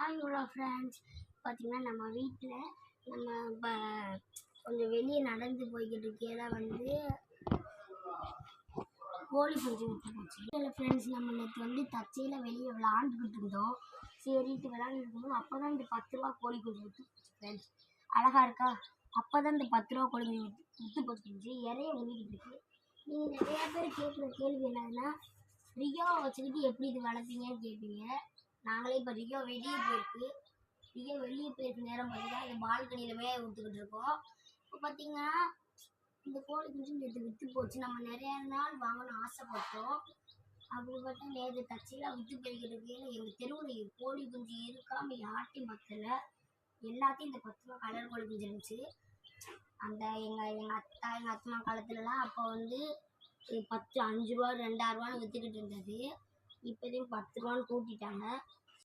Hi friends. பார்த்தீங்கன்னா நம்ம வீட்டில் நம்ம இப்போ கொஞ்சம் வெளியே நடந்து போய்கிட்டு இருக்கையில கோழி குஞ்சு விட்டு போச்சு. இல்லை ஃப்ரெண்ட்ஸ், நம்ம நேற்று தச்சையில் வெளியே விளாண்டுக்கிட்டு இருந்தோம். சரிட்டு விளாண்டுட்டு இருக்கும்போது அப்போ தான் இந்த 10 ரூபா கோழி குஞ்சு விட்டு போச்சு ஃப்ரெண்ட்ஸ். அழகாக இருக்கா? அப்போ தான் இந்த 10 ரூபா கோழி குஞ்சு விட்டு போச்சு. இறைய ஊறிக்கிட்டு இருக்கு. நீங்கள் நிறையா பேர் கேட்குற கேள்வி என்னதுன்னா, ரியோ வச்சுக்கிட்டு எப்படி இது வளர்ப்பீங்கன்னு கேட்பீங்க. நாங்களே இப்போ ரியோ வெளியே போயிருக்கு நேரம் பார்த்தீங்கன்னா இந்த பால்கனியில் மேய விட்டுக்கிட்டு இருக்கோம். இப்போ பார்த்தீங்கன்னா இந்த கோழி குஞ்சு நேற்று விற்று போச்சு. நம்ம நிறைய நாள் வாங்கணும்னு ஆசைப்பட்டோம். அப்படி பார்த்தா நேற்று தச்சையில் விற்று போய்கிட்டு இருக்கையில் எங்கள் தெருவில் கோழி குஞ்சு இருக்காமல் யார்ட்டையும் பத்தல. எல்லாத்தையும் இந்த 10 ரூபா கலர் கோழி குஞ்சு இருந்துச்சு. அந்த எங்கள் அத்தம்மா காலத்துலலாம் அப்போ 10 5 ரூபா 2 ரூபான்னு விற்றுக்கிட்டு இருந்தது. இப்போதையும் 10 ரூபான்னு கூட்டிட்டாங்க.